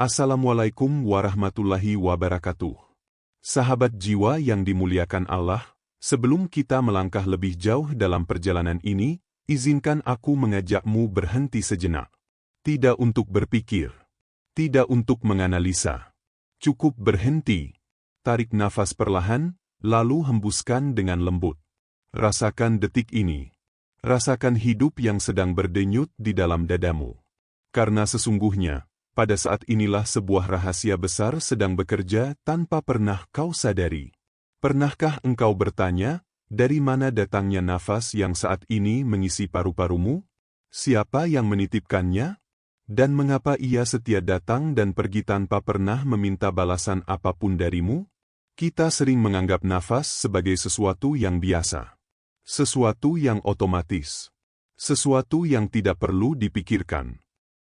Assalamualaikum warahmatullahi wabarakatuh. Sahabat jiwa yang dimuliakan Allah, sebelum kita melangkah lebih jauh dalam perjalanan ini, izinkan aku mengajakmu berhenti sejenak. Tidak untuk berpikir, tidak untuk menganalisa. Cukup berhenti. Tarik nafas perlahan, lalu hembuskan dengan lembut. Rasakan detik ini. Rasakan hidup yang sedang berdenyut di dalam dadamu. Karena sesungguhnya, pada saat inilah sebuah rahasia besar sedang bekerja tanpa pernah kau sadari. Pernahkah engkau bertanya, dari mana datangnya nafas yang saat ini mengisi paru-parumu? Siapa yang menitipkannya? Dan mengapa ia setia datang dan pergi tanpa pernah meminta balasan apapun darimu? Kita sering menganggap nafas sebagai sesuatu yang biasa. Sesuatu yang otomatis. Sesuatu yang tidak perlu dipikirkan.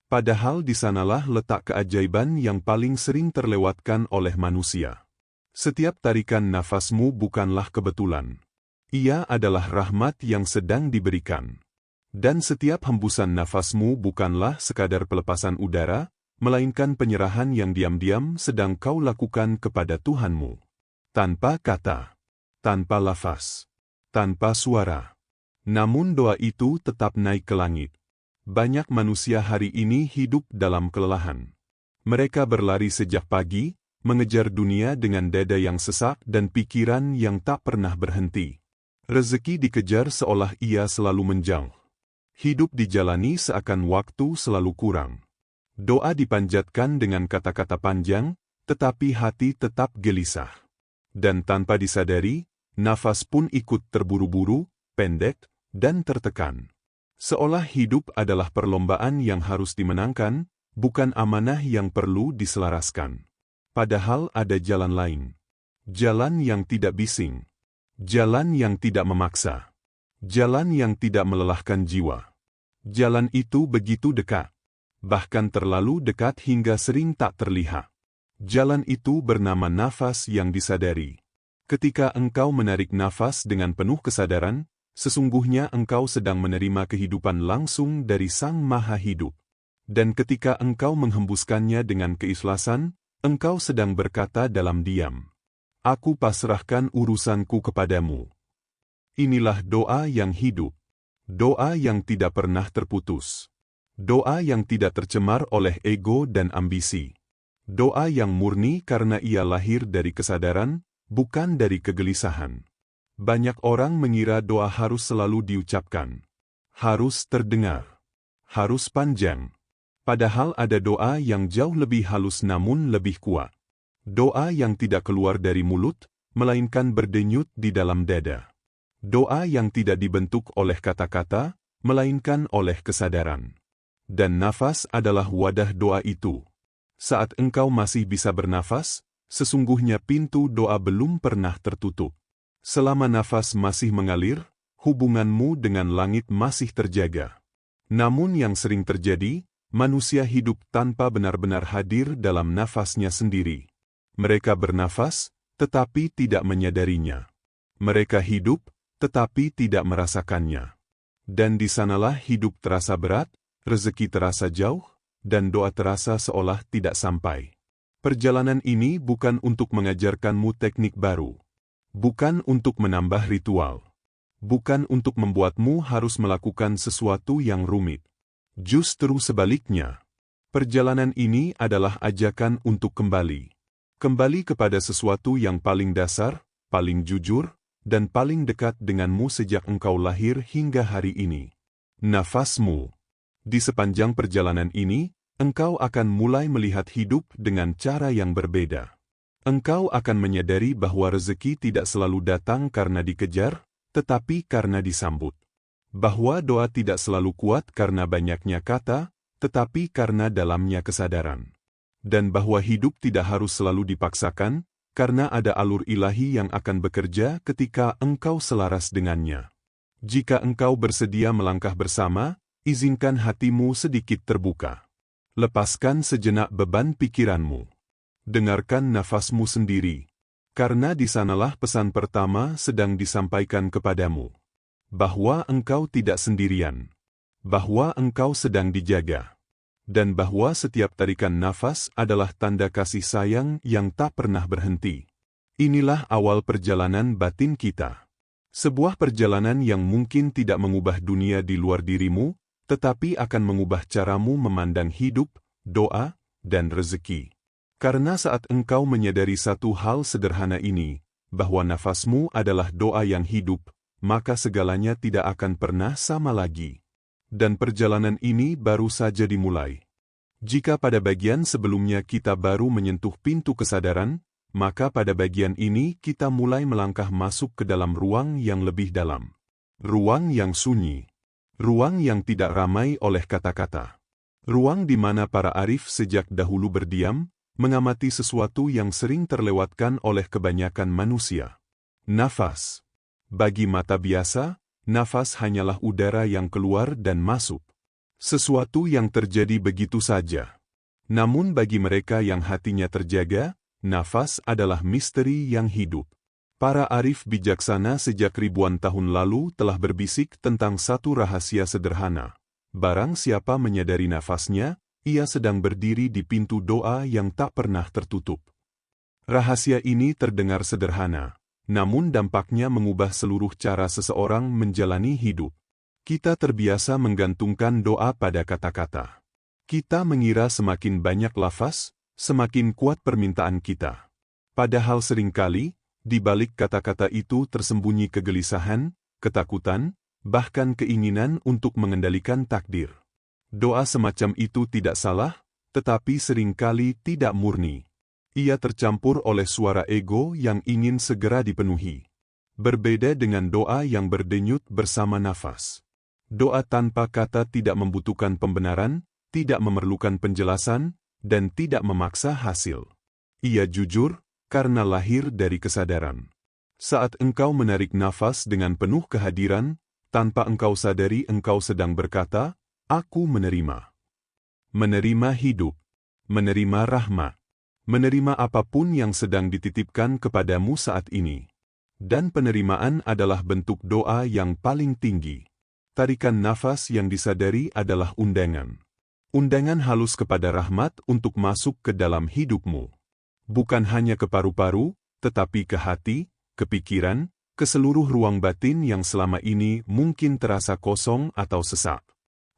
Padahal di sanalah letak keajaiban yang paling sering terlewatkan oleh manusia. Setiap tarikan nafasmu bukanlah kebetulan. Ia adalah rahmat yang sedang diberikan. Dan setiap hembusan nafasmu bukanlah sekadar pelepasan udara, melainkan penyerahan yang diam-diam sedang kau lakukan kepada Tuhanmu. Tanpa kata, tanpa lafaz, tanpa suara. Namun doa itu tetap naik ke langit. Banyak manusia hari ini hidup dalam kelelahan. Mereka berlari sejak pagi, mengejar dunia dengan dada yang sesak dan pikiran yang tak pernah berhenti. Rezeki dikejar seolah ia selalu menjauh. Hidup dijalani seakan waktu selalu kurang. Doa dipanjatkan dengan kata-kata panjang, tetapi hati tetap gelisah. Dan tanpa disadari, nafas pun ikut terburu-buru, pendek, dan tertekan. Seolah hidup adalah perlombaan yang harus dimenangkan, bukan amanah yang perlu diselaraskan. Padahal ada jalan lain. Jalan yang tidak bising. Jalan yang tidak memaksa. Jalan yang tidak melelahkan jiwa. Jalan itu begitu dekat. Bahkan terlalu dekat hingga sering tak terlihat. Jalan itu bernama nafas yang disadari. Ketika engkau menarik nafas dengan penuh kesadaran, sesungguhnya engkau sedang menerima kehidupan langsung dari Sang Maha Hidup. Dan ketika engkau menghembuskannya dengan keikhlasan, engkau sedang berkata dalam diam, "Aku pasrahkan urusanku kepadamu." Inilah doa yang hidup. Doa yang tidak pernah terputus. Doa yang tidak tercemar oleh ego dan ambisi. Doa yang murni karena ia lahir dari kesadaran, bukan dari kegelisahan. Banyak orang mengira doa harus selalu diucapkan. Harus terdengar. Harus panjang. Padahal ada doa yang jauh lebih halus namun lebih kuat. Doa yang tidak keluar dari mulut, melainkan berdenyut di dalam dada. Doa yang tidak dibentuk oleh kata-kata, melainkan oleh kesadaran. Dan nafas adalah wadah doa itu. Saat engkau masih bisa bernafas, sesungguhnya pintu doa belum pernah tertutup. Selama nafas masih mengalir, hubunganmu dengan langit masih terjaga. Namun yang sering terjadi, manusia hidup tanpa benar-benar hadir dalam nafasnya sendiri. Mereka bernafas, tetapi tidak menyadarinya. Mereka hidup, tetapi tidak merasakannya. Dan di sanalah hidup terasa berat, rezeki terasa jauh, dan doa terasa seolah tidak sampai. Perjalanan ini bukan untuk mengajarkanmu teknik baru. Bukan untuk menambah ritual. Bukan untuk membuatmu harus melakukan sesuatu yang rumit. Justru sebaliknya. Perjalanan ini adalah ajakan untuk kembali. Kembali kepada sesuatu yang paling dasar, paling jujur, dan paling dekat denganmu sejak engkau lahir hingga hari ini. Nafasmu. Di sepanjang perjalanan ini, engkau akan mulai melihat hidup dengan cara yang berbeda. Engkau akan menyadari bahwa rezeki tidak selalu datang karena dikejar, tetapi karena disambut. Bahwa doa tidak selalu kuat karena banyaknya kata, tetapi karena dalamnya kesadaran. Dan bahwa hidup tidak harus selalu dipaksakan, karena ada alur ilahi yang akan bekerja ketika engkau selaras dengannya. Jika engkau bersedia melangkah bersama, izinkan hatimu sedikit terbuka. Lepaskan sejenak beban pikiranmu. Dengarkan nafasmu sendiri, karena di sanalah pesan pertama sedang disampaikan kepadamu. Bahwa engkau tidak sendirian. Bahwa engkau sedang dijaga. dan bahwa setiap tarikan nafas adalah tanda kasih sayang yang tak pernah berhenti. Inilah awal perjalanan batin kita. Sebuah perjalanan yang mungkin tidak mengubah dunia di luar dirimu, tetapi akan mengubah caramu memandang hidup, doa, dan rezeki. Karena saat engkau menyadari satu hal sederhana ini, bahwa nafasmu adalah doa yang hidup, maka segalanya tidak akan pernah sama lagi. Dan perjalanan ini baru saja dimulai. Jika pada bagian sebelumnya kita baru menyentuh pintu kesadaran, maka pada bagian ini kita mulai melangkah masuk ke dalam ruang yang lebih dalam. Ruang yang sunyi. Ruang yang tidak ramai oleh kata-kata. Ruang di mana para arif sejak dahulu berdiam, mengamati sesuatu yang sering terlewatkan oleh kebanyakan manusia. Nafas. Bagi mata biasa, nafas hanyalah udara yang keluar dan masuk. Sesuatu yang terjadi begitu saja. Namun bagi mereka yang hatinya terjaga, nafas adalah misteri yang hidup. Para arif bijaksana sejak ribuan tahun lalu telah berbisik tentang satu rahasia sederhana. Barang siapa menyadari nafasnya, ia sedang berdiri di pintu doa yang tak pernah tertutup. Rahasia ini terdengar sederhana, namun dampaknya mengubah seluruh cara seseorang menjalani hidup. Kita terbiasa menggantungkan doa pada kata-kata. Kita mengira semakin banyak lafaz, semakin kuat permintaan kita. Padahal seringkali, di balik kata-kata itu tersembunyi kegelisahan, ketakutan, bahkan keinginan untuk mengendalikan takdir. Doa semacam itu tidak salah, tetapi seringkali tidak murni. Ia tercampur oleh suara ego yang ingin segera dipenuhi. Berbeda dengan doa yang berdenyut bersama nafas. Doa tanpa kata tidak membutuhkan pembenaran, tidak memerlukan penjelasan, dan tidak memaksa hasil. Ia jujur, karena lahir dari kesadaran. Saat engkau menarik nafas dengan penuh kehadiran, tanpa engkau sadari engkau sedang berkata, "Aku menerima." Menerima hidup. Menerima rahmat. Menerima apapun yang sedang dititipkan kepadamu saat ini. Dan penerimaan adalah bentuk doa yang paling tinggi. Tarikan nafas yang disadari adalah undangan. Undangan halus kepada rahmat untuk masuk ke dalam hidupmu. Bukan hanya ke paru-paru, tetapi ke hati, ke pikiran, ke seluruh ruang batin yang selama ini mungkin terasa kosong atau sesak.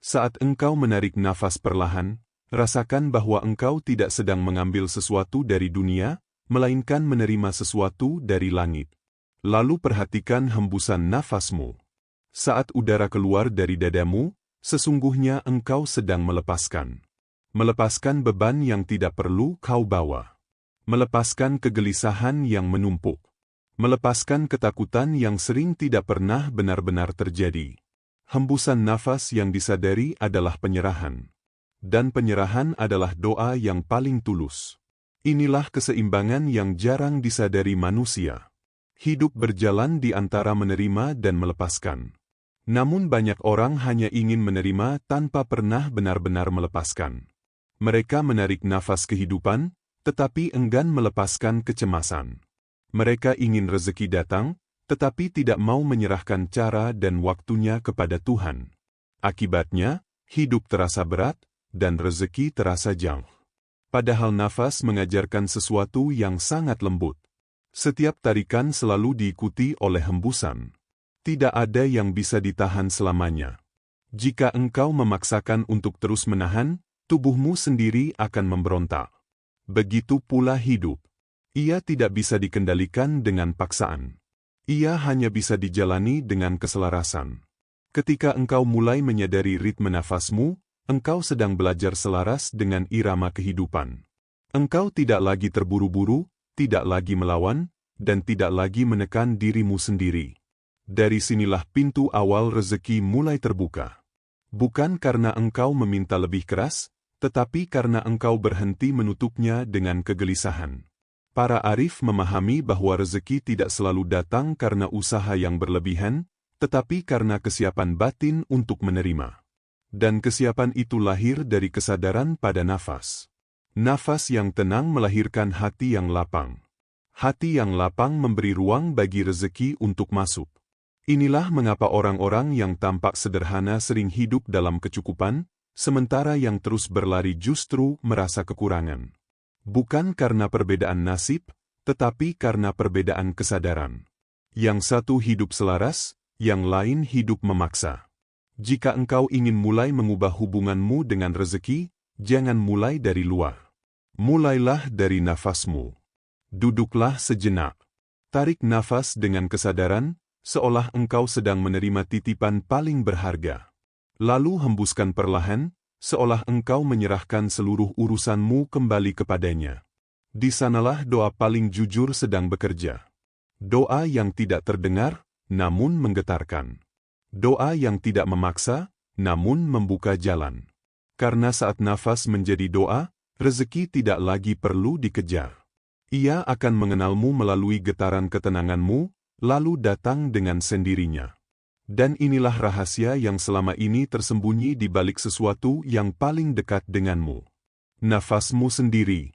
Saat engkau menarik nafas perlahan, rasakan bahwa engkau tidak sedang mengambil sesuatu dari dunia, melainkan menerima sesuatu dari langit. Lalu perhatikan hembusan nafasmu. Saat udara keluar dari dadamu, sesungguhnya engkau sedang melepaskan. Melepaskan beban yang tidak perlu kau bawa. Melepaskan kegelisahan yang menumpuk. Melepaskan ketakutan yang sering tidak pernah benar-benar terjadi. Hembusan nafas yang disadari adalah penyerahan. Dan penyerahan adalah doa yang paling tulus. Inilah keseimbangan yang jarang disadari manusia. Hidup berjalan di antara menerima dan melepaskan. Namun banyak orang hanya ingin menerima tanpa pernah benar-benar melepaskan. Mereka menarik nafas kehidupan, tetapi enggan melepaskan kecemasan. Mereka ingin rezeki datang, tetapi tidak mau menyerahkan cara dan waktunya kepada Tuhan. Akibatnya, hidup terasa berat, dan rezeki terasa jauh. Padahal nafas mengajarkan sesuatu yang sangat lembut. Setiap tarikan selalu diikuti oleh hembusan. Tidak ada yang bisa ditahan selamanya. Jika engkau memaksakan untuk terus menahan, tubuhmu sendiri akan memberontak. Begitu pula hidup. Ia tidak bisa dikendalikan dengan paksaan. Ia hanya bisa dijalani dengan keselarasan. Ketika engkau mulai menyadari ritme nafasmu, engkau sedang belajar selaras dengan irama kehidupan. Engkau tidak lagi terburu-buru, tidak lagi melawan, dan tidak lagi menekan dirimu sendiri. Dari sinilah pintu awal rezeki mulai terbuka. Bukan karena engkau meminta lebih keras, tetapi karena engkau berhenti menutupnya dengan kegelisahan. Para arif memahami bahwa rezeki tidak selalu datang karena usaha yang berlebihan, tetapi karena kesiapan batin untuk menerima. Dan kesiapan itu lahir dari kesadaran pada nafas. Nafas yang tenang melahirkan hati yang lapang. Hati yang lapang memberi ruang bagi rezeki untuk masuk. Inilah mengapa orang-orang yang tampak sederhana sering hidup dalam kecukupan, sementara yang terus berlari justru merasa kekurangan. Bukan karena perbedaan nasib, tetapi karena perbedaan kesadaran. Yang satu hidup selaras, yang lain hidup memaksa. Jika engkau ingin mulai mengubah hubunganmu dengan rezeki, jangan mulai dari luar. Mulailah dari nafasmu. Duduklah sejenak. Tarik nafas dengan kesadaran, seolah engkau sedang menerima titipan paling berharga. Lalu hembuskan perlahan, seolah engkau menyerahkan seluruh urusanmu kembali kepadanya. Di sanalah doa paling jujur sedang bekerja. Doa yang tidak terdengar, namun menggetarkan. Doa yang tidak memaksa, namun membuka jalan. Karena saat nafas menjadi doa, rezeki tidak lagi perlu dikejar. Ia akan mengenalmu melalui getaran ketenanganmu, lalu datang dengan sendirinya. Dan inilah rahasia yang selama ini tersembunyi di balik sesuatu yang paling dekat denganmu. Nafasmu sendiri.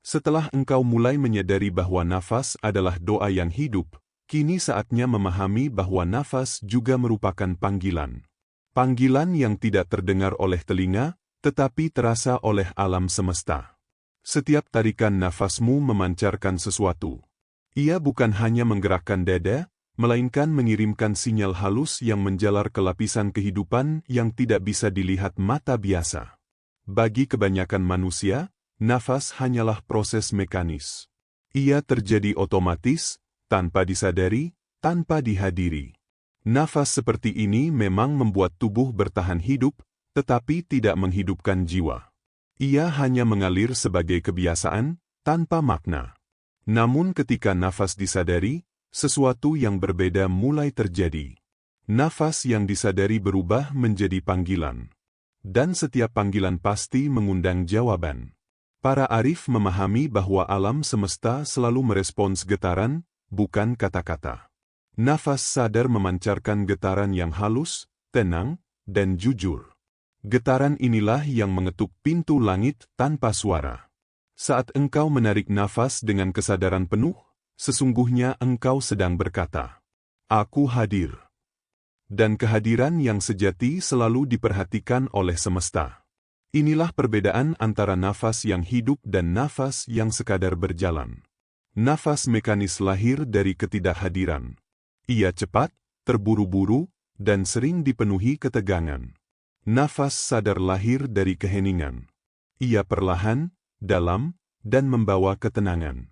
Setelah engkau mulai menyadari bahwa nafas adalah doa yang hidup, kini saatnya memahami bahwa nafas juga merupakan panggilan. Panggilan yang tidak terdengar oleh telinga, tetapi terasa oleh alam semesta. Setiap tarikan nafasmu memancarkan sesuatu. Ia bukan hanya menggerakkan dada, melainkan mengirimkan sinyal halus yang menjalar ke lapisan kehidupan yang tidak bisa dilihat mata biasa. Bagi kebanyakan manusia, nafas hanyalah proses mekanis. Ia terjadi otomatis, tanpa disadari, tanpa dihadiri. Nafas seperti ini memang membuat tubuh bertahan hidup, tetapi tidak menghidupkan jiwa. Ia hanya mengalir sebagai kebiasaan, tanpa makna. Namun ketika nafas disadari, sesuatu yang berbeda mulai terjadi. Nafas yang disadari berubah menjadi panggilan. Dan setiap panggilan pasti mengundang jawaban. Para arif memahami bahwa alam semesta selalu merespons getaran, bukan kata-kata. Nafas sadar memancarkan getaran yang halus, tenang, dan jujur. Getaran inilah yang mengetuk pintu langit tanpa suara. Saat engkau menarik nafas dengan kesadaran penuh, sesungguhnya engkau sedang berkata, "Aku hadir." Dan kehadiran yang sejati selalu diperhatikan oleh semesta. Inilah perbedaan antara nafas yang hidup dan nafas yang sekadar berjalan. Nafas mekanis lahir dari ketidakhadiran. Ia cepat, terburu-buru, dan sering dipenuhi ketegangan. Nafas sadar lahir dari keheningan. Ia perlahan, dalam, dan membawa ketenangan.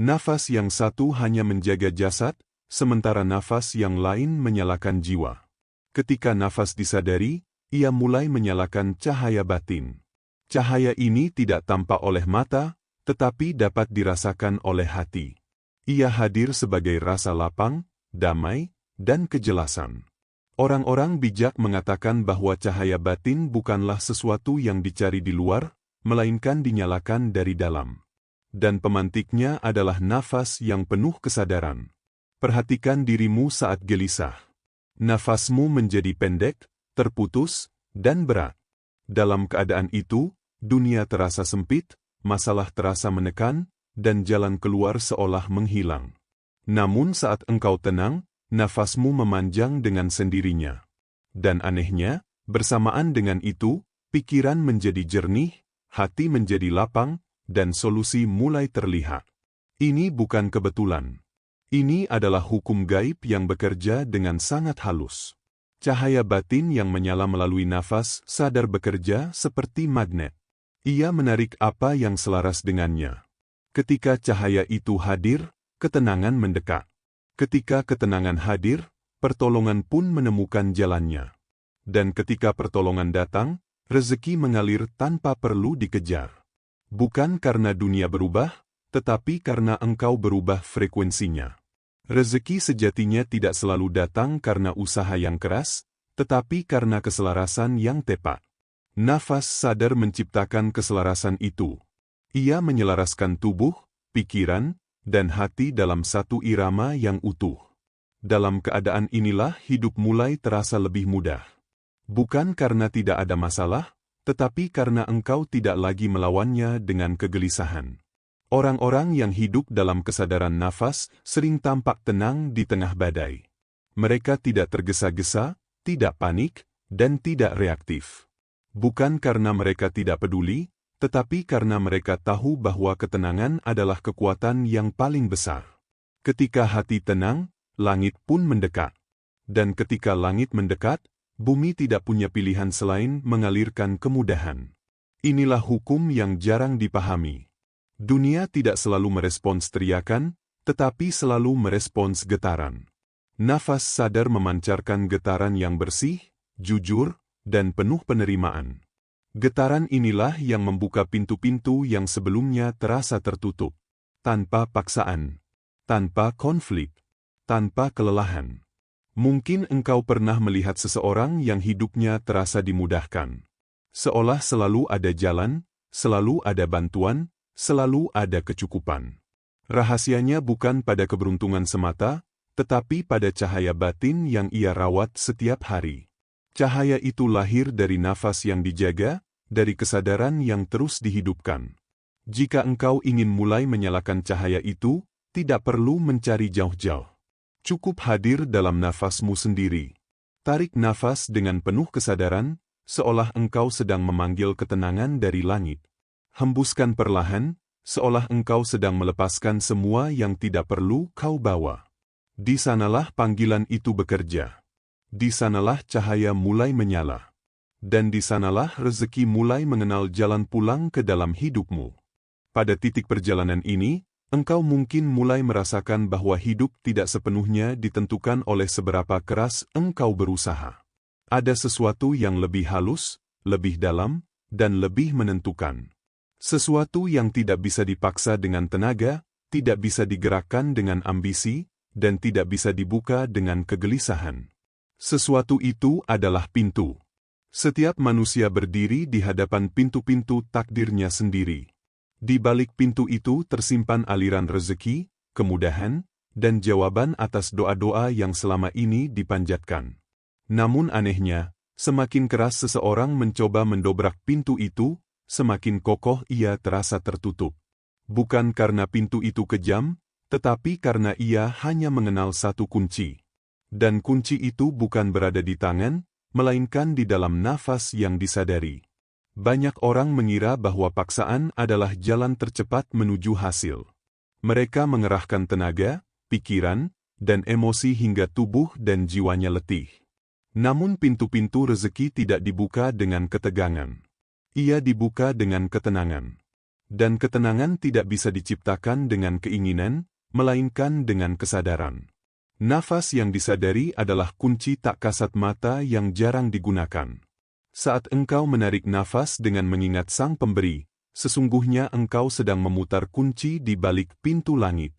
Nafas yang satu hanya menjaga jasad, sementara nafas yang lain menyalakan jiwa. Ketika nafas disadari, ia mulai menyalakan cahaya batin. Cahaya ini tidak tampak oleh mata, tetapi dapat dirasakan oleh hati. Ia hadir sebagai rasa lapang, damai, dan kejelasan. Orang-orang bijak mengatakan bahwa cahaya batin bukanlah sesuatu yang dicari di luar, melainkan dinyalakan dari dalam. Dan pemantiknya adalah nafas yang penuh kesadaran. Perhatikan dirimu saat gelisah. Nafasmu menjadi pendek, terputus, dan berat. Dalam keadaan itu, dunia terasa sempit, masalah terasa menekan, dan jalan keluar seolah menghilang. Namun saat engkau tenang, nafasmu memanjang dengan sendirinya. Dan anehnya, bersamaan dengan itu, pikiran menjadi jernih, hati menjadi lapang, dan solusi mulai terlihat. Ini bukan kebetulan. Ini adalah hukum gaib yang bekerja dengan sangat halus. Cahaya batin yang menyala melalui nafas sadar bekerja seperti magnet. Ia menarik apa yang selaras dengannya. Ketika cahaya itu hadir, ketenangan mendekat. Ketika ketenangan hadir, pertolongan pun menemukan jalannya. Dan ketika pertolongan datang, rezeki mengalir tanpa perlu dikejar. Bukan karena dunia berubah, tetapi karena engkau berubah frekuensinya. Rezeki sejatinya tidak selalu datang karena usaha yang keras, tetapi karena keselarasan yang tepat. Nafas sadar menciptakan keselarasan itu. Ia menyelaraskan tubuh, pikiran, dan hati dalam satu irama yang utuh. Dalam keadaan inilah hidup mulai terasa lebih mudah. Bukan karena tidak ada masalah, tetapi karena engkau tidak lagi melawannya dengan kegelisahan. Orang-orang yang hidup dalam kesadaran nafas sering tampak tenang di tengah badai. Mereka tidak tergesa-gesa, tidak panik, dan tidak reaktif. Bukan karena mereka tidak peduli, tetapi karena mereka tahu bahwa ketenangan adalah kekuatan yang paling besar. Ketika hati tenang, langit pun mendekat. Dan ketika langit mendekat, bumi tidak punya pilihan selain mengalirkan kemudahan. Inilah hukum yang jarang dipahami. Dunia tidak selalu merespons teriakan, tetapi selalu merespons getaran. Nafas sadar memancarkan getaran yang bersih, jujur, dan penuh penerimaan. Getaran inilah yang membuka pintu-pintu yang sebelumnya terasa tertutup. Tanpa paksaan, tanpa konflik, tanpa kelelahan. Mungkin engkau pernah melihat seseorang yang hidupnya terasa dimudahkan. Seolah selalu ada jalan, selalu ada bantuan, selalu ada kecukupan. Rahasianya bukan pada keberuntungan semata, tetapi pada cahaya batin yang ia rawat setiap hari. Cahaya itu lahir dari nafas yang dijaga, dari kesadaran yang terus dihidupkan. Jika engkau ingin mulai menyalakan cahaya itu, tidak perlu mencari jauh-jauh. Cukup hadir dalam nafasmu sendiri. Tarik nafas dengan penuh kesadaran, seolah engkau sedang memanggil ketenangan dari langit. Hembuskan perlahan, seolah engkau sedang melepaskan semua yang tidak perlu kau bawa. Di sanalah panggilan itu bekerja. Di sanalah cahaya mulai menyala. Dan di sanalah rezeki mulai mengenal jalan pulang ke dalam hidupmu. Pada titik perjalanan ini, engkau mungkin mulai merasakan bahwa hidup tidak sepenuhnya ditentukan oleh seberapa keras engkau berusaha. Ada sesuatu yang lebih halus, lebih dalam, dan lebih menentukan. Sesuatu yang tidak bisa dipaksa dengan tenaga, tidak bisa digerakkan dengan ambisi, dan tidak bisa dibuka dengan kegelisahan. Sesuatu itu adalah pintu. Setiap manusia berdiri di hadapan pintu-pintu takdirnya sendiri. Di balik pintu itu tersimpan aliran rezeki, kemudahan, dan jawaban atas doa-doa yang selama ini dipanjatkan. Namun anehnya, semakin keras seseorang mencoba mendobrak pintu itu, semakin kokoh ia terasa tertutup. Bukan karena pintu itu kejam, tetapi karena ia hanya mengenal satu kunci. Dan kunci itu bukan berada di tangan, melainkan di dalam nafas yang disadari. Banyak orang mengira bahwa paksaan adalah jalan tercepat menuju hasil. Mereka mengerahkan tenaga, pikiran, dan emosi hingga tubuh dan jiwanya letih. Namun pintu-pintu rezeki tidak dibuka dengan ketegangan. Ia dibuka dengan ketenangan. Dan ketenangan tidak bisa diciptakan dengan keinginan, melainkan dengan kesadaran. Nafas yang disadari adalah kunci tak kasat mata yang jarang digunakan. Saat engkau menarik nafas dengan mengingat Sang Pemberi, sesungguhnya engkau sedang memutar kunci di balik pintu langit.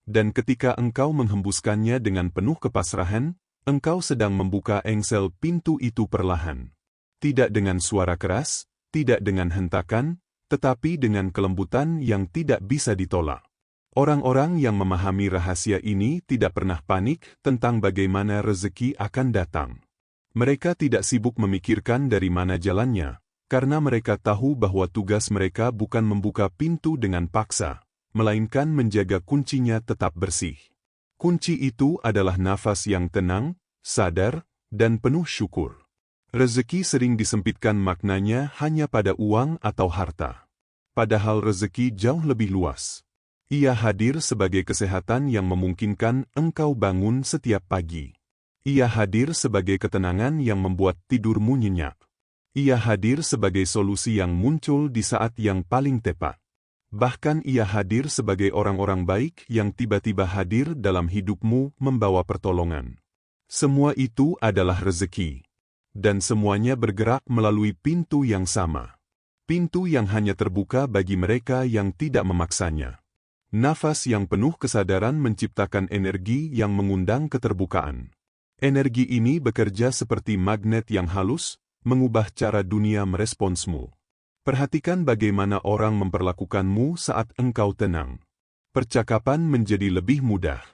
Dan ketika engkau menghembuskannya dengan penuh kepasrahan, engkau sedang membuka engsel pintu itu perlahan. Tidak dengan suara keras, tidak dengan hentakan, tetapi dengan kelembutan yang tidak bisa ditolak. Orang-orang yang memahami rahasia ini tidak pernah panik tentang bagaimana rezeki akan datang. Mereka tidak sibuk memikirkan dari mana jalannya, karena mereka tahu bahwa tugas mereka bukan membuka pintu dengan paksa, melainkan menjaga kuncinya tetap bersih. Kunci itu adalah nafas yang tenang, sadar, dan penuh syukur. Rezeki sering disempitkan maknanya hanya pada uang atau harta. Padahal rezeki jauh lebih luas. Ia hadir sebagai kesehatan yang memungkinkan engkau bangun setiap pagi. Ia hadir sebagai ketenangan yang membuat tidurmu nyenyak. Ia hadir sebagai solusi yang muncul di saat yang paling tepat. Bahkan ia hadir sebagai orang-orang baik yang tiba-tiba hadir dalam hidupmu membawa pertolongan. Semua itu adalah rezeki. Dan semuanya bergerak melalui pintu yang sama. Pintu yang hanya terbuka bagi mereka yang tidak memaksanya. Nafas yang penuh kesadaran menciptakan energi yang mengundang keterbukaan. Energi ini bekerja seperti magnet yang halus, mengubah cara dunia meresponsmu. Perhatikan bagaimana orang memperlakukanmu saat engkau tenang. Percakapan menjadi lebih mudah.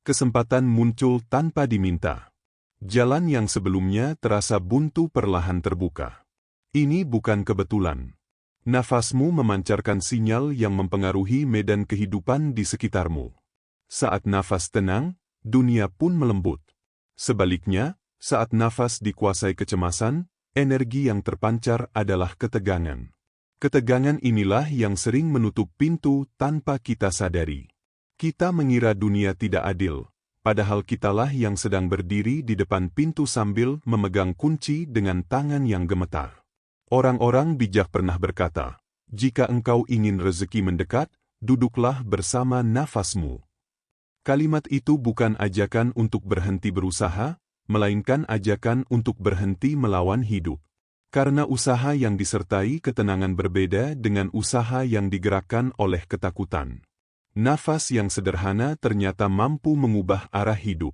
Kesempatan muncul tanpa diminta. Jalan yang sebelumnya terasa buntu perlahan terbuka. Ini bukan kebetulan. Nafasmu memancarkan sinyal yang mempengaruhi medan kehidupan di sekitarmu. Saat nafas tenang, dunia pun melembut. Sebaliknya, saat nafas dikuasai kecemasan, Energi yang terpancar adalah ketegangan. Ketegangan inilah yang sering menutup pintu tanpa kita sadari. Kita mengira dunia tidak adil, padahal kitalah yang sedang berdiri di depan pintu sambil memegang kunci dengan tangan yang gemetar. Orang-orang bijak pernah berkata, "Jika engkau ingin rezeki mendekat, duduklah bersama nafasmu." Kalimat itu bukan ajakan untuk berhenti berusaha, melainkan ajakan untuk berhenti melawan hidup. Karena usaha yang disertai ketenangan berbeda dengan usaha yang digerakkan oleh ketakutan. Nafas yang sederhana ternyata mampu mengubah arah hidup.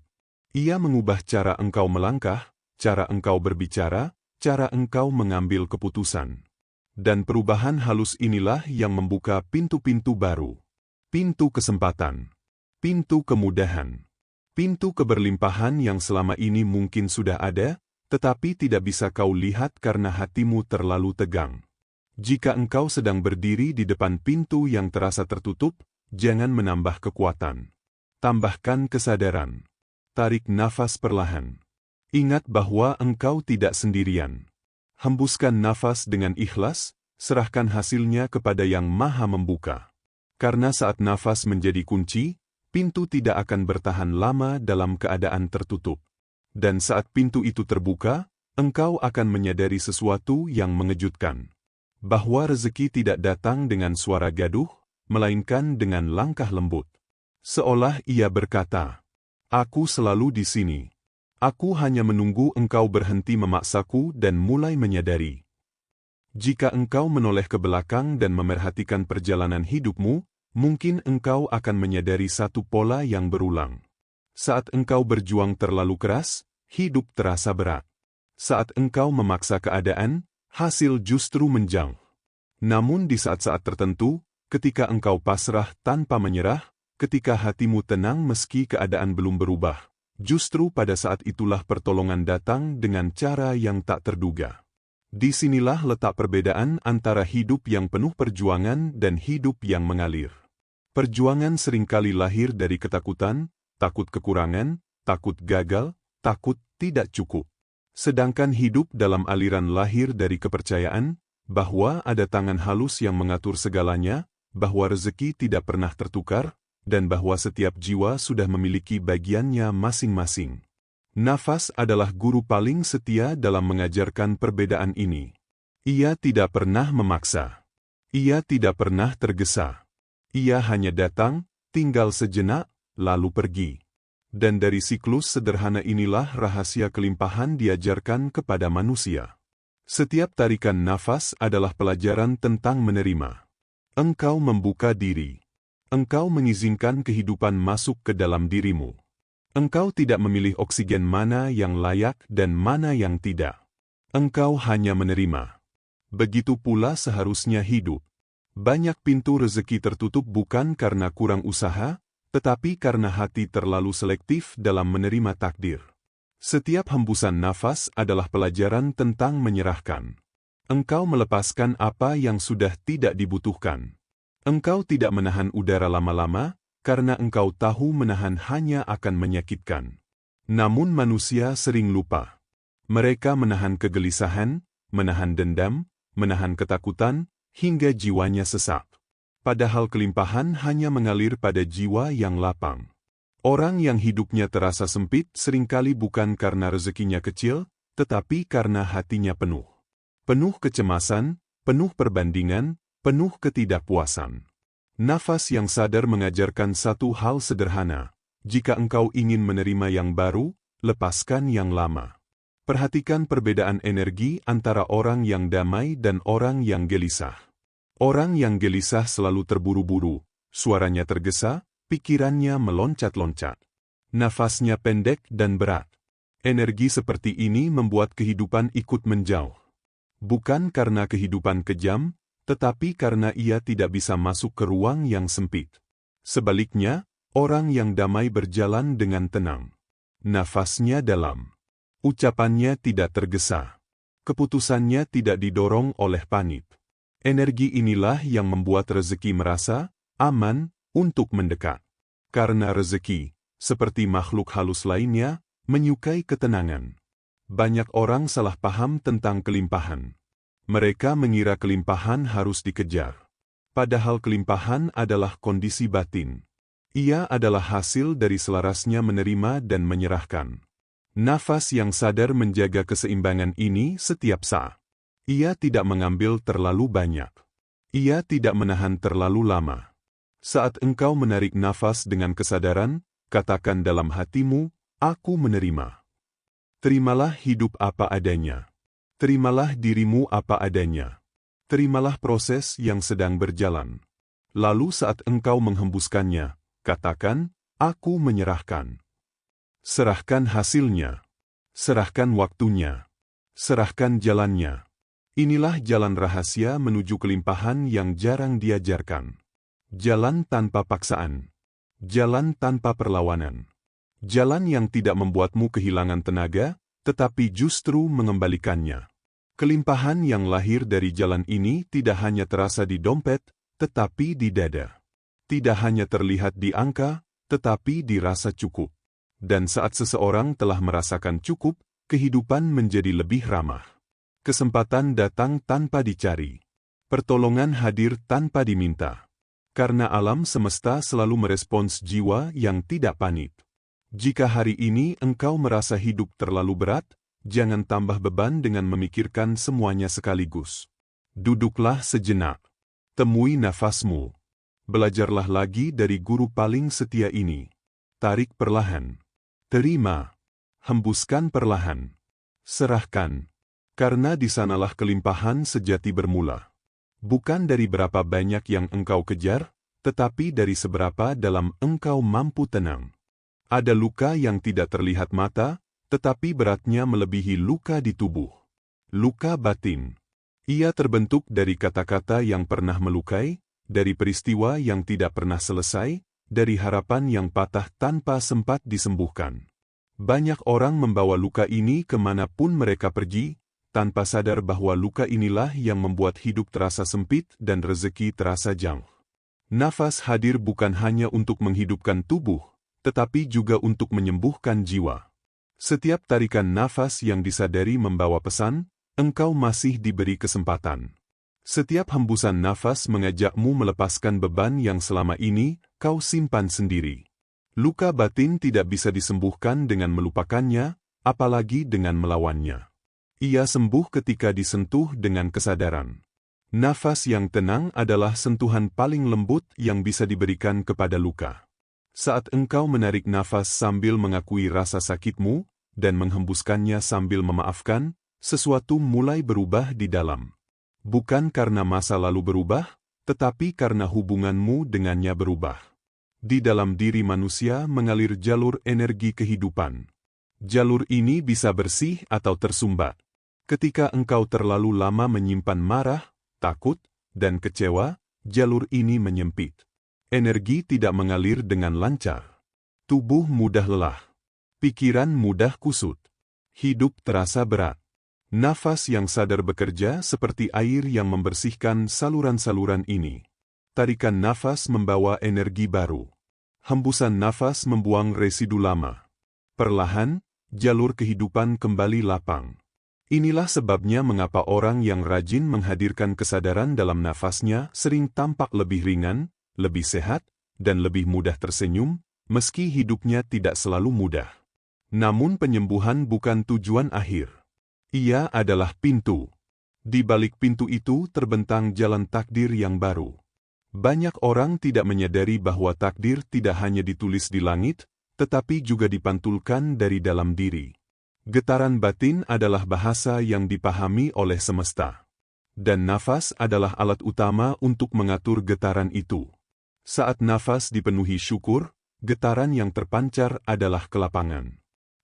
Ia mengubah cara engkau melangkah, cara engkau berbicara, cara engkau mengambil keputusan. Dan perubahan halus inilah yang membuka pintu-pintu baru. Pintu kesempatan. Pintu kemudahan. Pintu keberlimpahan yang selama ini mungkin sudah ada, tetapi tidak bisa kau lihat karena hatimu terlalu tegang. Jika engkau sedang berdiri di depan pintu yang terasa tertutup, jangan menambah kekuatan. Tambahkan kesadaran. Tarik nafas perlahan. Ingat bahwa engkau tidak sendirian. Hembuskan nafas dengan ikhlas, serahkan hasilnya kepada Yang Maha Membuka. Karena saat nafas menjadi kunci, pintu tidak akan bertahan lama dalam keadaan tertutup. Dan saat pintu itu terbuka, engkau akan menyadari sesuatu yang mengejutkan. Bahwa rezeki tidak datang dengan suara gaduh, melainkan dengan langkah lembut. Seolah ia berkata, "Aku selalu di sini. Aku hanya menunggu engkau berhenti memaksaku dan mulai menyadari." Jika engkau menoleh ke belakang dan memerhatikan perjalanan hidupmu, mungkin engkau akan menyadari satu pola yang berulang. Saat engkau berjuang terlalu keras, hidup terasa berat. Saat engkau memaksa keadaan, hasil justru menjauh. Namun di saat-saat tertentu, ketika engkau pasrah tanpa menyerah, ketika hatimu tenang meski keadaan belum berubah, justru pada saat itulah pertolongan datang dengan cara yang tak terduga. Disinilah letak perbedaan antara hidup yang penuh perjuangan dan hidup yang mengalir. Perjuangan seringkali lahir dari ketakutan, takut kekurangan, takut gagal, takut tidak cukup. Sedangkan hidup dalam aliran lahir dari kepercayaan, bahwa ada tangan halus yang mengatur segalanya, bahwa rezeki tidak pernah tertukar, dan bahwa setiap jiwa sudah memiliki bagiannya masing-masing. Nafas adalah guru paling setia dalam mengajarkan perbedaan ini. Ia tidak pernah memaksa. Ia tidak pernah tergesa. Ia hanya datang, tinggal sejenak, lalu pergi. Dan dari siklus sederhana inilah rahasia kelimpahan diajarkan kepada manusia. Setiap tarikan nafas adalah pelajaran tentang menerima. Engkau membuka diri. Engkau mengizinkan kehidupan masuk ke dalam dirimu. Engkau tidak memilih oksigen mana yang layak dan mana yang tidak. Engkau hanya menerima. Begitu pula seharusnya hidup. Banyak pintu rezeki tertutup bukan karena kurang usaha, tetapi karena hati terlalu selektif dalam menerima takdir. Setiap hembusan nafas adalah pelajaran tentang menyerahkan. Engkau melepaskan apa yang sudah tidak dibutuhkan. Engkau tidak menahan udara lama-lama, karena engkau tahu menahan hanya akan menyakitkan. Namun manusia sering lupa. Mereka menahan kegelisahan, menahan dendam, menahan ketakutan, hingga jiwanya sesak. Padahal kelimpahan hanya mengalir pada jiwa yang lapang. Orang yang hidupnya terasa sempit seringkali bukan karena rezekinya kecil, tetapi karena hatinya penuh. Penuh kecemasan, penuh perbandingan, penuh ketidakpuasan. Nafas yang sadar mengajarkan satu hal sederhana. Jika engkau ingin menerima yang baru, lepaskan yang lama. Perhatikan perbedaan energi antara orang yang damai dan orang yang gelisah. Orang yang gelisah selalu terburu-buru, suaranya tergesa, pikirannya meloncat-loncat. Nafasnya pendek dan berat. Energi seperti ini membuat kehidupan ikut menjauh. Bukan karena kehidupan kejam, tetapi karena ia tidak bisa masuk ke ruang yang sempit. Sebaliknya, orang yang damai berjalan dengan tenang. Nafasnya dalam. Ucapannya tidak tergesa. Keputusannya tidak didorong oleh panik. Energi inilah yang membuat rezeki merasa aman untuk mendekat. Karena rezeki, seperti makhluk halus lainnya, menyukai ketenangan. Banyak orang salah paham tentang kelimpahan. Mereka mengira kelimpahan harus dikejar. Padahal kelimpahan adalah kondisi batin. Ia adalah hasil dari selarasnya menerima dan menyerahkan. Nafas yang sadar menjaga keseimbangan ini setiap saat. Ia tidak mengambil terlalu banyak. Ia tidak menahan terlalu lama. Saat engkau menarik nafas dengan kesadaran, katakan dalam hatimu, aku menerima. Terimalah hidup apa adanya. Terimalah dirimu apa adanya. Terimalah proses yang sedang berjalan. Lalu saat engkau menghembuskannya, katakan, aku menyerahkan. Serahkan hasilnya. Serahkan waktunya. Serahkan jalannya. Inilah jalan rahasia menuju kelimpahan yang jarang diajarkan. Jalan tanpa paksaan. Jalan tanpa perlawanan. Jalan yang tidak membuatmu kehilangan tenaga, tetapi justru mengembalikannya. Kelimpahan yang lahir dari jalan ini tidak hanya terasa di dompet, tetapi di dada. Tidak hanya terlihat di angka, tetapi dirasa cukup. Dan saat seseorang telah merasakan cukup, kehidupan menjadi lebih ramah. Kesempatan datang tanpa dicari. Pertolongan hadir tanpa diminta. Karena alam semesta selalu merespons jiwa yang tidak panik. Jika hari ini engkau merasa hidup terlalu berat, jangan tambah beban dengan memikirkan semuanya sekaligus. Duduklah sejenak. Temui nafasmu. Belajarlah lagi dari guru paling setia ini. Tarik perlahan. Terima. Hembuskan perlahan. Serahkan. Karena di sanalah kelimpahan sejati bermula. Bukan dari berapa banyak yang engkau kejar, tetapi dari seberapa dalam engkau mampu tenang. Ada luka yang tidak terlihat mata, tetapi beratnya melebihi luka di tubuh. Luka batin. Ia terbentuk dari kata-kata yang pernah melukai, dari peristiwa yang tidak pernah selesai, dari harapan yang patah tanpa sempat disembuhkan. Banyak orang membawa luka ini kemanapun mereka pergi, tanpa sadar bahwa luka inilah yang membuat hidup terasa sempit dan rezeki terasa jauh. Nafas hadir bukan hanya untuk menghidupkan tubuh, tetapi juga untuk menyembuhkan jiwa. Setiap tarikan nafas yang disadari membawa pesan, engkau masih diberi kesempatan. Setiap hembusan nafas mengajakmu melepaskan beban yang selama ini kau simpan sendiri. Luka batin tidak bisa disembuhkan dengan melupakannya, apalagi dengan melawannya. Ia sembuh ketika disentuh dengan kesadaran. Nafas yang tenang adalah sentuhan paling lembut yang bisa diberikan kepada luka. Saat engkau menarik nafas sambil mengakui rasa sakitmu, dan menghembuskannya sambil memaafkan, sesuatu mulai berubah di dalam. Bukan karena masa lalu berubah, tetapi karena hubunganmu dengannya berubah. Di dalam diri manusia mengalir jalur energi kehidupan. Jalur ini bisa bersih atau tersumbat. Ketika engkau terlalu lama menyimpan marah, takut, dan kecewa, jalur ini menyempit. Energi tidak mengalir dengan lancar. Tubuh mudah lelah. Pikiran mudah kusut. Hidup terasa berat. Nafas yang sadar bekerja seperti air yang membersihkan saluran-saluran ini. Tarikan nafas membawa energi baru. Hembusan nafas membuang residu lama. Perlahan, jalur kehidupan kembali lapang. Inilah sebabnya mengapa orang yang rajin menghadirkan kesadaran dalam nafasnya sering tampak lebih ringan, lebih sehat, dan lebih mudah tersenyum, meski hidupnya tidak selalu mudah. Namun penyembuhan bukan tujuan akhir. Ia adalah pintu. Di balik pintu itu terbentang jalan takdir yang baru. Banyak orang tidak menyadari bahwa takdir tidak hanya ditulis di langit, tetapi juga dipantulkan dari dalam diri. Getaran batin adalah bahasa yang dipahami oleh semesta. Dan nafas adalah alat utama untuk mengatur getaran itu. Saat nafas dipenuhi syukur, getaran yang terpancar adalah kelapangan.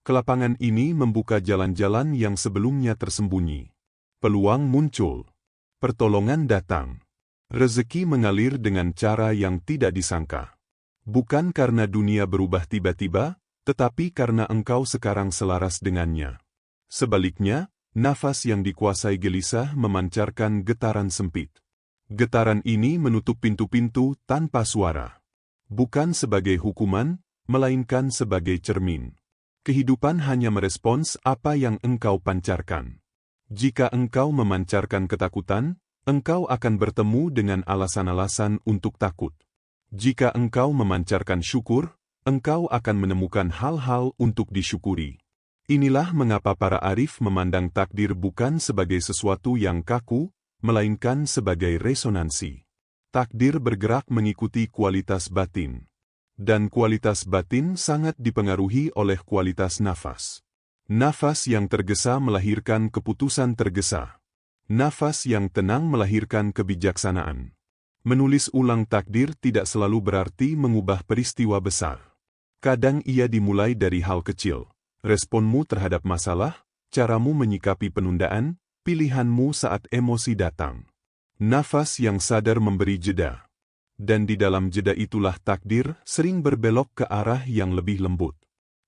Kelapangan ini membuka jalan-jalan yang sebelumnya tersembunyi. Peluang muncul. Pertolongan datang. Rezeki mengalir dengan cara yang tidak disangka. Bukan karena dunia berubah tiba-tiba, tetapi karena engkau sekarang selaras dengannya. Sebaliknya, nafas yang dikuasai gelisah memancarkan getaran sempit. Getaran ini menutup pintu-pintu tanpa suara. Bukan sebagai hukuman, melainkan sebagai cermin. Kehidupan hanya merespons apa yang engkau pancarkan. Jika engkau memancarkan ketakutan, engkau akan bertemu dengan alasan-alasan untuk takut. Jika engkau memancarkan syukur, engkau akan menemukan hal-hal untuk disyukuri. Inilah mengapa para arif memandang takdir bukan sebagai sesuatu yang kaku, melainkan sebagai resonansi. Takdir bergerak mengikuti kualitas batin. Dan kualitas batin sangat dipengaruhi oleh kualitas nafas. Nafas yang tergesa melahirkan keputusan tergesa. Nafas yang tenang melahirkan kebijaksanaan. Menulis ulang takdir tidak selalu berarti mengubah peristiwa besar. Kadang ia dimulai dari hal kecil. Responmu terhadap masalah, caramu menyikapi penundaan, pilihanmu saat emosi datang. Nafas yang sadar memberi jeda. Dan di dalam jeda itulah takdir sering berbelok ke arah yang lebih lembut.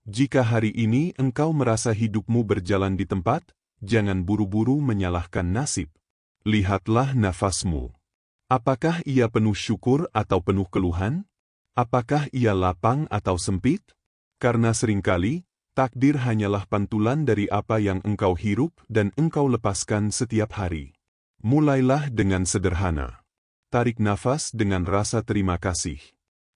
Jika hari ini engkau merasa hidupmu berjalan di tempat, jangan buru-buru menyalahkan nasib. Lihatlah nafasmu. Apakah ia penuh syukur atau penuh keluhan? Apakah ia lapang atau sempit? Karena seringkali, takdir hanyalah pantulan dari apa yang engkau hirup dan engkau lepaskan setiap hari. Mulailah dengan sederhana. Tarik nafas dengan rasa terima kasih.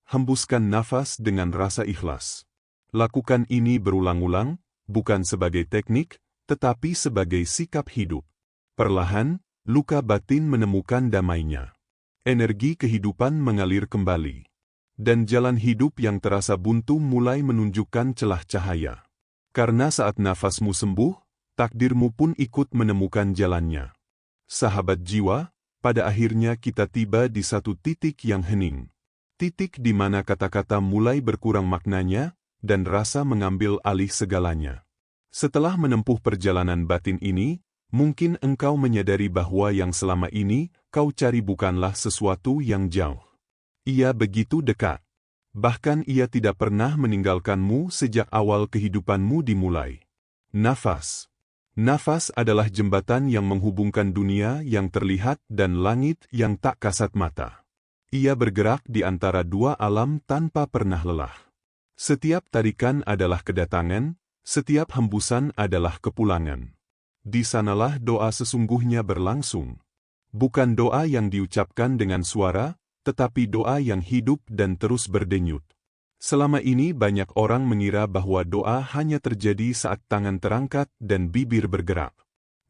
Hembuskan nafas dengan rasa ikhlas. Lakukan ini berulang-ulang, bukan sebagai teknik, tetapi sebagai sikap hidup. Perlahan, luka batin menemukan damainya. Energi kehidupan mengalir kembali. Dan jalan hidup yang terasa buntu mulai menunjukkan celah cahaya. Karena saat nafasmu sembuh, takdirmu pun ikut menemukan jalannya. Sahabat jiwa, pada akhirnya kita tiba di satu titik yang hening. Titik di mana kata-kata mulai berkurang maknanya, dan rasa mengambil alih segalanya. Setelah menempuh perjalanan batin ini, mungkin engkau menyadari bahwa yang selama ini kau cari bukanlah sesuatu yang jauh. Ia begitu dekat. Bahkan ia tidak pernah meninggalkanmu sejak awal kehidupanmu dimulai. Nafas. Nafas adalah jembatan yang menghubungkan dunia yang terlihat dan langit yang tak kasat mata. Ia bergerak di antara dua alam tanpa pernah lelah. Setiap tarikan adalah kedatangan, setiap hembusan adalah kepulangan. Di sanalah doa sesungguhnya berlangsung. Bukan doa yang diucapkan dengan suara, tetapi doa yang hidup dan terus berdenyut. Selama ini banyak orang mengira bahwa doa hanya terjadi saat tangan terangkat dan bibir bergerak.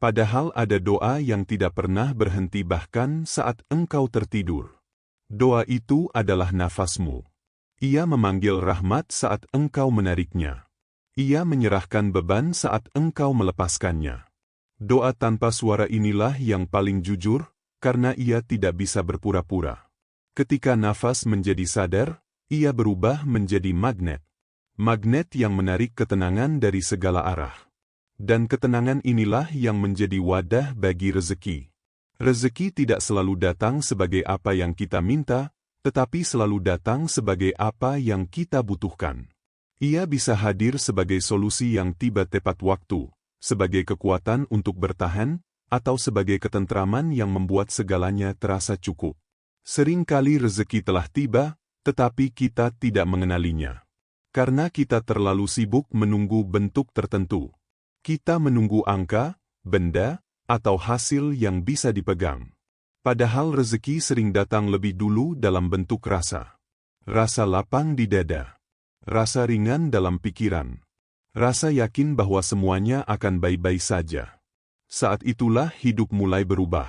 Padahal ada doa yang tidak pernah berhenti bahkan saat engkau tertidur. Doa itu adalah nafasmu. Ia memanggil rahmat saat engkau menariknya. Ia menyerahkan beban saat engkau melepaskannya. Doa tanpa suara inilah yang paling jujur, karena ia tidak bisa berpura-pura. Ketika nafas menjadi sadar, ia berubah menjadi magnet. Magnet yang menarik ketenangan dari segala arah. Dan ketenangan inilah yang menjadi wadah bagi rezeki. Rezeki tidak selalu datang sebagai apa yang kita minta, tetapi selalu datang sebagai apa yang kita butuhkan. Ia bisa hadir sebagai solusi yang tiba tepat waktu, sebagai kekuatan untuk bertahan, atau sebagai ketentraman yang membuat segalanya terasa cukup. Seringkali rezeki telah tiba, tetapi kita tidak mengenalinya. Karena kita terlalu sibuk menunggu bentuk tertentu. Kita menunggu angka, benda, atau hasil yang bisa dipegang. Padahal rezeki sering datang lebih dulu dalam bentuk rasa. Rasa lapang di dada. Rasa ringan dalam pikiran. Rasa yakin bahwa semuanya akan baik-baik saja. Saat itulah hidup mulai berubah.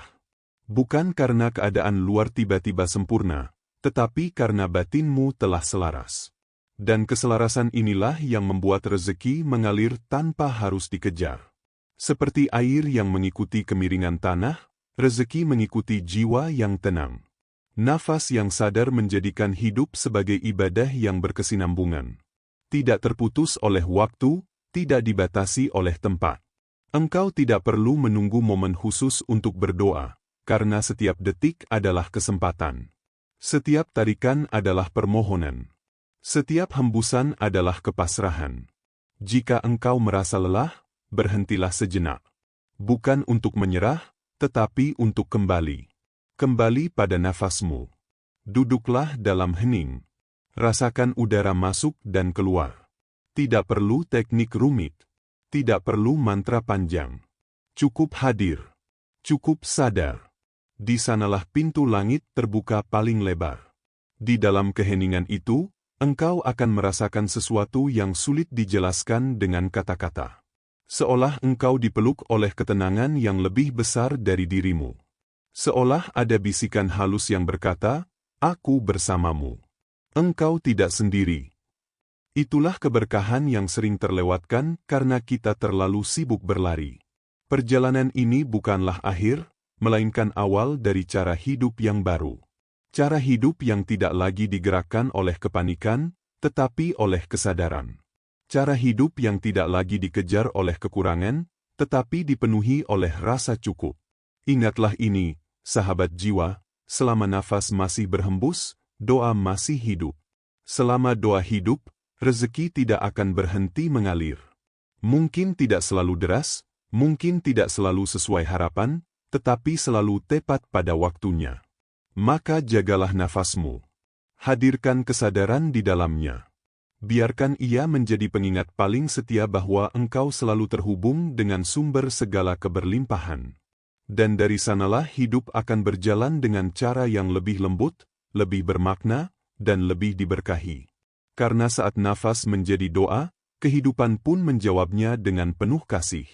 Bukan karena keadaan luar tiba-tiba sempurna, tetapi karena batinmu telah selaras. Dan keselarasan inilah yang membuat rezeki mengalir tanpa harus dikejar. Seperti air yang mengikuti kemiringan tanah, rezeki mengikuti jiwa yang tenang. Nafas yang sadar menjadikan hidup sebagai ibadah yang berkesinambungan. Tidak terputus oleh waktu, tidak dibatasi oleh tempat. Engkau tidak perlu menunggu momen khusus untuk berdoa, karena setiap detik adalah kesempatan. Setiap tarikan adalah permohonan. Setiap hembusan adalah kepasrahan. Jika engkau merasa lelah, berhentilah sejenak. Bukan untuk menyerah, tetapi untuk kembali. Kembali pada nafasmu. Duduklah dalam hening. Rasakan udara masuk dan keluar. Tidak perlu teknik rumit. Tidak perlu mantra panjang. Cukup hadir. Cukup sadar. Di sanalah pintu langit terbuka paling lebar. Di dalam keheningan itu, engkau akan merasakan sesuatu yang sulit dijelaskan dengan kata-kata. Seolah engkau dipeluk oleh ketenangan yang lebih besar dari dirimu. Seolah ada bisikan halus yang berkata, "Aku bersamamu. Engkau tidak sendiri." Itulah keberkahan yang sering terlewatkan karena kita terlalu sibuk berlari. Perjalanan ini bukanlah akhir, melainkan awal dari cara hidup yang baru. Cara hidup yang tidak lagi digerakkan oleh kepanikan, tetapi oleh kesadaran. Cara hidup yang tidak lagi dikejar oleh kekurangan, tetapi dipenuhi oleh rasa cukup. Ingatlah ini, sahabat jiwa, selama nafas masih berhembus, doa masih hidup. Selama doa hidup, rezeki tidak akan berhenti mengalir. Mungkin tidak selalu deras, mungkin tidak selalu sesuai harapan, tetapi selalu tepat pada waktunya. Maka jagalah nafasmu. Hadirkan kesadaran di dalamnya. Biarkan ia menjadi pengingat paling setia bahwa engkau selalu terhubung dengan sumber segala keberlimpahan. Dan dari sanalah hidup akan berjalan dengan cara yang lebih lembut, lebih bermakna, dan lebih diberkahi. Karena saat nafas menjadi doa, kehidupan pun menjawabnya dengan penuh kasih.